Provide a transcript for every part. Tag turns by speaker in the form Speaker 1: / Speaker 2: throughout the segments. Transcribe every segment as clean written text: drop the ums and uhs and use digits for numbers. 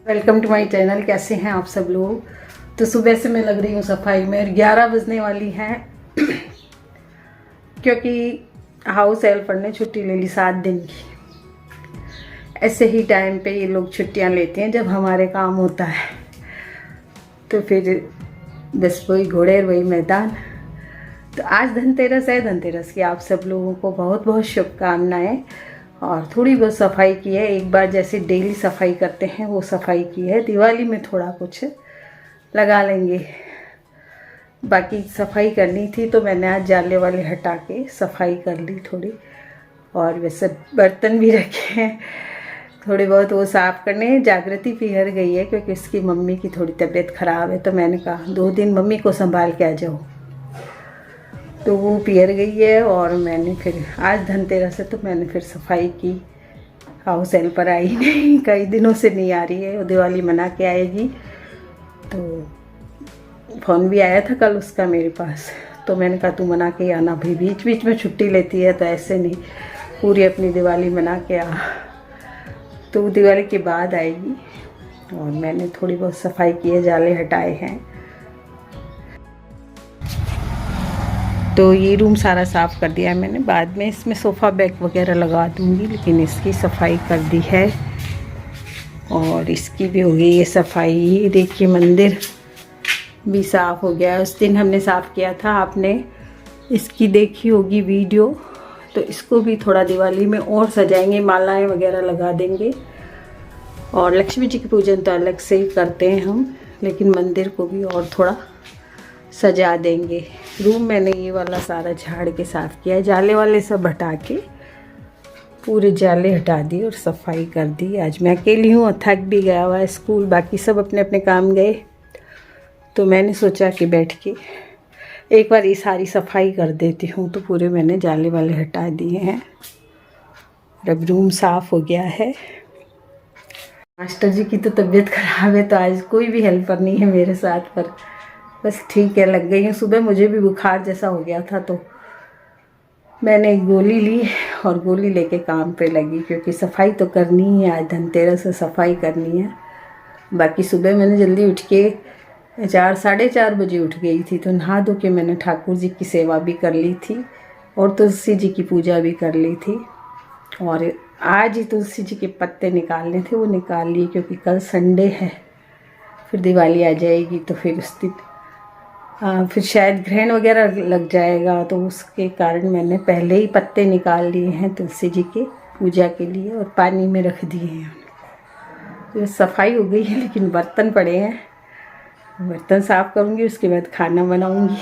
Speaker 1: Welcome to my channel. कैसे हैं आप सब लोग। तो सुबह से मैं लग रही हूँ सफाई में। 11 बजने वाली हैं क्योंकि हाउस हेल्पर ने छुट्टी ले ली 7 दिन की। ऐसे ही टाइम पे ये लोग छुट्टियाँ लेते हैं जब हमारे काम होता है। तो फिर बस वही घोड़े वही मैदान। तो आज धनतेरस है। धनतेरस की आप सब लोगों को बहुत बहुत शुभकामनाएं। और थोड़ी बहुत सफाई की है, एक बार जैसे डेली सफाई करते हैं वो सफाई की है। दिवाली में थोड़ा कुछ लगा लेंगे। बाकी सफाई करनी थी तो मैंने आज जाले वाले हटा के सफाई कर ली थोड़ी। और वैसे बर्तन भी रखे हैं थोड़े बहुत, वो साफ़ करने। जागृति पिहर गई है क्योंकि इसकी मम्मी की थोड़ी तबीयत ख़राब है, तो मैंने कहा 2 दिन मम्मी को संभाल के आ जाओ। तो वो पियर गई है और मैंने फिर आज धनतेरस है तो मैंने फिर सफाई की। हाउस हेल्पर आई नहीं, कई दिनों से नहीं आ रही है, वो दिवाली मना के आएगी। तो फ़ोन भी आया था कल उसका मेरे पास, तो मैंने कहा तू मना के आना भाई, बीच बीच में छुट्टी लेती है तो ऐसे नहीं, पूरी अपनी दिवाली मना के आ। तो दिवाली के बाद आएगी। और मैंने थोड़ी बहुत सफाई की है, जाले हटाए हैं। तो ये रूम सारा साफ़ कर दिया है मैंने। बाद में इसमें सोफ़ा बैग वगैरह लगा दूँगी, लेकिन इसकी सफाई कर दी है। और इसकी भी हो गई ये सफाई। ये देखिए मंदिर भी साफ़ हो गया है। उस दिन हमने साफ़ किया था, आपने इसकी देखी होगी वीडियो। तो इसको भी थोड़ा दिवाली में और सजाएंगे, मालाएं वगैरह लगा देंगे। और लक्ष्मी जी की पूजन तो अलग से ही करते हैं हम, लेकिन मंदिर को भी और थोड़ा सजा देंगे। रूम मैंने ये वाला सारा झाड़ के साफ़ किया है, जाले वाले सब हटा के पूरे जाले हटा दिए और सफाई कर दी। आज मैं अकेली हूँ, थक भी गया हुआ है स्कूल, बाकी सब अपने अपने काम गए। तो मैंने सोचा कि बैठ के एक बार ये सारी सफाई कर देती हूँ। तो पूरे मैंने जाले वाले हटा दिए हैं। अब रूम साफ़ हो गया है। मास्टर जी की तो तबीयत ख़राब है, तो आज कोई भी हेल्पर नहीं है मेरे साथ, पर बस ठीक है, लग गई है। सुबह मुझे भी बुखार जैसा हो गया था तो मैंने एक गोली ली और गोली लेके काम पे लगी, क्योंकि सफाई तो करनी ही है। आज धनतेरस से सफाई करनी है। बाकी सुबह मैंने जल्दी उठ के 4 साढ़े 4 बजे उठ गई थी, तो नहा धो के मैंने ठाकुर जी की सेवा भी कर ली थी और तुलसी जी की पूजा भी कर ली थी। और आज ही तुलसी जी के पत्ते निकालने थे, वो निकाल लिए, क्योंकि कल संडे है, फिर दिवाली आ जाएगी तो फिर उस दिन फिर शायद ग्रहण वगैरह लग जाएगा। तो उसके कारण मैंने पहले ही पत्ते निकाल लिए हैं तुलसी जी के पूजा के लिए और पानी में रख दिए हैं। तो सफाई हो गई है, लेकिन बर्तन पड़े हैं। बर्तन साफ़ करूँगी, उसके बाद खाना बनाऊँगी।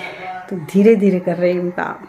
Speaker 1: तो धीरे धीरे कर रही हूँ काम।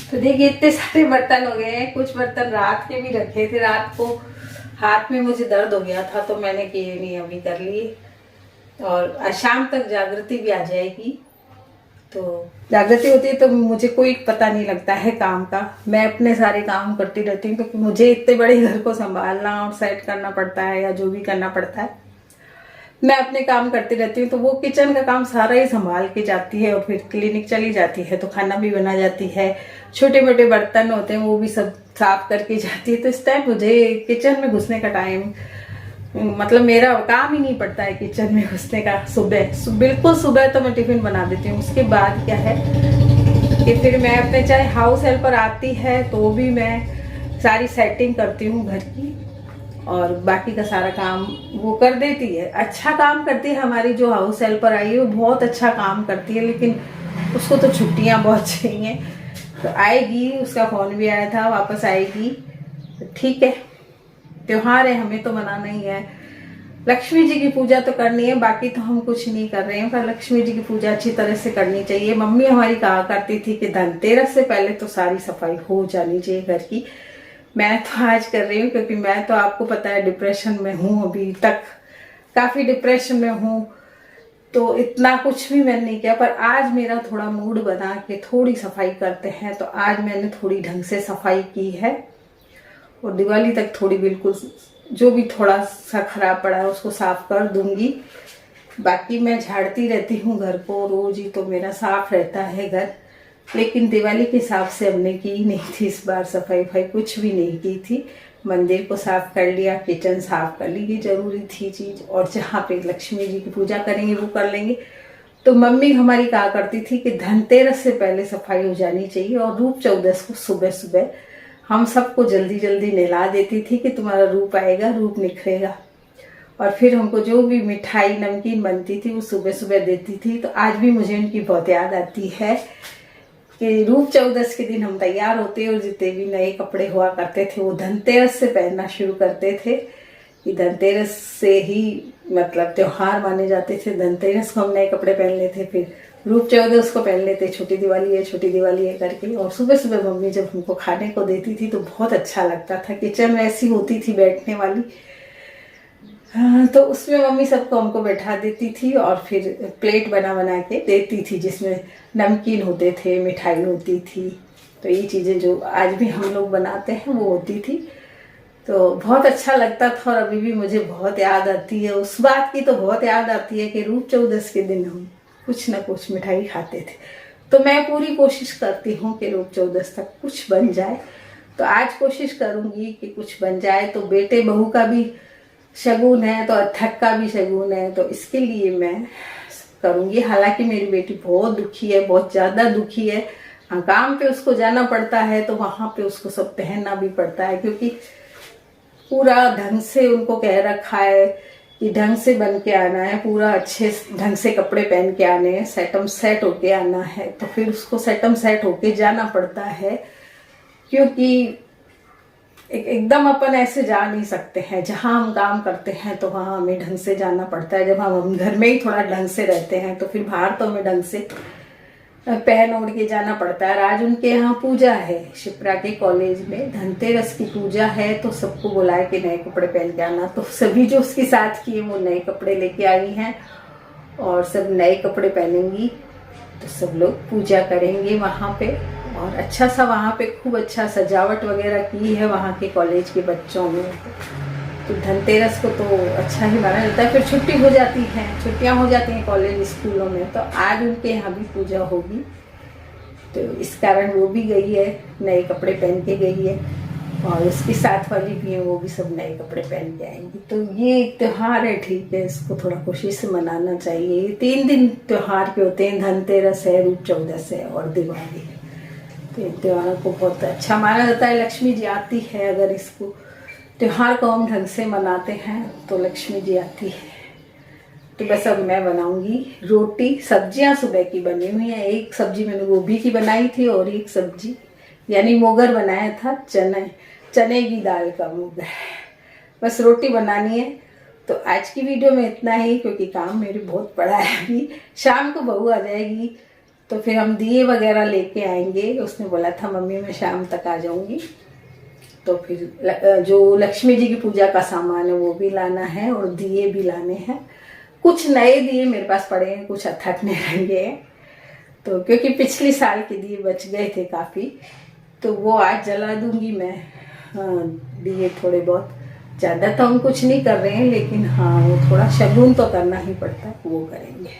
Speaker 1: तो देखिए इतने सारे बर्तन हो गए हैं। कुछ बर्तन रात के भी रखे थे, रात को हाथ में मुझे दर्द हो गया था तो मैंने किए नहीं, अभी कर लिए। और आज शाम तक जागृति भी आ जाएगी, तो जागृति होती है तो मुझे कोई पता नहीं लगता है काम का। मैं अपने सारे काम करती रहती हूँ क्योंकि मुझे इतने बड़े घर को संभालना और सेट करना पड़ता है या जो भी करना पड़ता है, मैं अपने काम करती रहती हूँ। तो वो किचन का काम सारा ही संभाल के जाती है और फिर क्लिनिक चली जाती है तो खाना भी बना जाती है। छोटे मोटे बर्तन होते हैं वो भी सब साफ करके जाती है। तो इस टाइम मुझे किचन में घुसने का टाइम, मतलब मेरा काम ही नहीं पड़ता है किचन में घुसने का। सुबह बिल्कुल सुबह तो मैं टिफिन बना देती हूँ, उसके बाद क्या है कि फिर मैं अपने, चाहे हाउस हेल्पर आती है तो भी मैं सारी सेटिंग करती हूँ घर की और बाकी का सारा काम वो कर देती है। अच्छा काम करती है हमारी जो हाउस हेल्पर आई है, वो बहुत अच्छा काम करती है, लेकिन उसको तो छुट्टियाँ बहुत चाहिए। तो आएगी, उसका फोन भी आया था, वापस आएगी। तो ठीक है, त्योहार है, हमें तो मनाना ही है। लक्ष्मी जी की पूजा तो करनी है, बाकी तो हम कुछ नहीं कर रहे हैं, पर लक्ष्मी जी की पूजा अच्छी तरह से करनी चाहिए। मम्मी हमारी कहा करती थी कि धनतेरस से पहले तो सारी सफाई हो जानी चाहिए घर की। मैं तो आज कर रही हूँ क्योंकि मैं तो, आपको पता है, डिप्रेशन में हूँ, अभी तक काफी डिप्रेशन में हूँ, तो इतना कुछ भी मैंने नहीं किया। पर आज मेरा थोड़ा मूड बना के थोड़ी सफाई करते हैं, तो आज मैंने थोड़ी ढंग से सफाई की है और दिवाली तक थोड़ी बिल्कुल जो भी थोड़ा सा खराब पड़ा है उसको साफ कर दूंगी। बाकी मैं झाड़ती रहती हूँ घर को रोज ही, तो मेरा साफ रहता है घर। लेकिन दिवाली के हिसाब से हमने की नहीं थी इस बार सफाई कुछ भी नहीं की थी। मंदिर को साफ कर लिया, किचन साफ कर ली, ये जरूरी थी चीज। और जहाँ पे लक्ष्मी जी की पूजा करेंगे वो कर लेंगे। तो मम्मी हमारी कहा करती थी कि धनतेरस से पहले सफाई हो जानी चाहिए और रूप चौदस को सुबह सुबह हम सबको जल्दी जल्दी नहला देती थी कि तुम्हारा रूप आएगा, रूप निखरेगा। और फिर हमको जो भी मिठाई नमकीन बनती थी वो सुबह सुबह देती थी। तो आज भी मुझे उनकी बहुत याद आती है कि रूप चौदस के दिन हम तैयार होते और जितने भी नए कपड़े हुआ करते थे वो धनतेरस से पहनना शुरू करते थे कि धनतेरस से ही मतलब त्योहार माने जाते थे। धनतेरस को हम नए कपड़े पहन लेते, फिर रूप चौदस को पहन लेते, छोटी दिवाली है करके। और सुबह सुबह मम्मी जब हमको खाने को देती थी तो बहुत अच्छा लगता था। किचन में ऐसी होती थी बैठने वाली, तो उसमें मम्मी सबको हमको बैठा देती थी और फिर प्लेट बना के देती थी जिसमें नमकीन होते थे, मिठाई होती थी। तो ये चीजें जो आज भी हम लोग बनाते हैं वो होती थी, तो बहुत अच्छा लगता था। और अभी भी मुझे बहुत याद आती है उस बात की, तो बहुत याद आती है कि रूप चौदस के दिन हम कुछ ना कुछ मिठाई खाते थे। तो मैं पूरी कोशिश करती हूँ कि रूप चौदस तक कुछ बन जाए। तो आज कोशिश करूंगी कि कुछ बन जाए। तो बेटे बहू का भी शगुन है तो अथक का भी शगुन है, तो इसके लिए मैं करूंगी। हालांकि मेरी बेटी बहुत दुखी है, बहुत ज्यादा दुखी है। हाँ, काम पे उसको जाना पड़ता है तो वहां पे उसको सब पहनना भी पड़ता है, क्योंकि पूरा ढंग से उनको कह रखा है कि ढंग से बन के आना है, पूरा अच्छे ढंग से कपड़े पहन के आने हैं, सेटम सेट होके आना है। तो फिर उसको सेटम सेट होके जाना पड़ता है, क्योंकि एकदम अपन ऐसे जा नहीं सकते हैं। जहां हम काम करते हैं तो वहां हमें ढंग से जाना पड़ता है। जब हम घर में ही थोड़ा ढंग से रहते हैं तो फिर बाहर तो हमें ढंग से पहन ओढ़ के जाना पड़ता है। आज उनके यहाँ पूजा है, शिप्रा के कॉलेज में धनतेरस की पूजा है, तो सबको बुलाए कि नए कपड़े पहन के आना। तो सभी जो उसके साथ किए वो नए कपड़े लेके आई हैं और सब नए कपड़े पहनेंगी। तो सब लोग पूजा करेंगे वहां पे, और अच्छा सा वहां पे खूब अच्छा सजावट वगैरह की है वहां के कॉलेज के बच्चों ने। तो धनतेरस को तो अच्छा ही माना जाता है। फिर छुट्टी हो जाती है, छुट्टियां हो जाती हैं कॉलेज स्कूलों में, तो आज उनके यहाँ भी पूजा होगी। तो इस कारण वो भी गई है, नए कपड़े पहन के गई है, और उसकी साथ वाली भी है वो भी सब नए कपड़े पहन के आएंगी। तो ये एक त्योहार है, ठीक है, इसको थोड़ा खुशी से मनाना चाहिए। ये 3 दिन त्योहार के होते हैं, धनतेरस है, रूप चौदस है और दिवाली है। तो इन त्योहारों को बहुत अच्छा माना जाता है। लक्ष्मी जी आती है, अगर इसको त्योहार को हम ढंग से मनाते हैं तो लक्ष्मी जी आती है। तो बस अब मैं बनाऊंगी रोटी। सब्जियां सुबह की बनी हुई है, एक सब्जी मैंने गोभी की बनाई थी और एक सब्जी यानी मोगर बनाया था, चने की दाल का मोगर। बस रोटी बनानी है। तो आज की वीडियो में इतना ही, क्योंकि काम मेरे बहुत पड़ा है। अभी शाम को बहू आ जाएगी तो फिर हम दिए वगैरह लेके आएंगे। उसने बोला था मम्मी मैं शाम तक आ जाऊंगी। तो फिर जो लक्ष्मी जी की पूजा का सामान है वो भी लाना है और दिए भी लाने हैं। कुछ नए दिए मेरे पास पड़े हैं, कुछ अथकने रहेंगे हैं। तो क्योंकि पिछले साल के दिए बच गए थे काफ़ी, तो वो आज जला दूंगी मैं। हाँ, दिए थोड़े बहुत, ज़्यादा तो हम कुछ नहीं कर रहे हैं, लेकिन हाँ वो थोड़ा शगुन तो करना ही पड़ता है, वो करेंगे।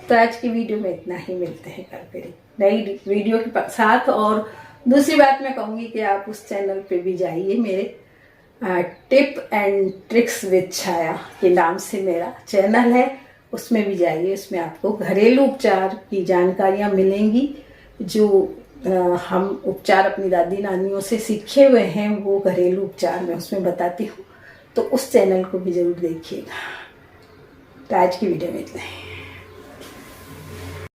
Speaker 1: तो आज की वीडियो में इतना ही, मिलते हैं कल फिर नई वीडियो के साथ। और दूसरी बात मैं कहूँगी कि आप उस चैनल पे भी जाइए, मेरे टिप एंड ट्रिक्स विद छाया के नाम से मेरा चैनल है, उसमें भी जाइए। उसमें आपको घरेलू उपचार की जानकारियाँ मिलेंगी, जो हम उपचार अपनी दादी नानियों से सीखे हुए हैं, वो घरेलू उपचार मैं उसमें बताती हूँ। तो उस चैनल को भी ज़रूर देखिएगा। तो आज की वीडियो में इतना ही।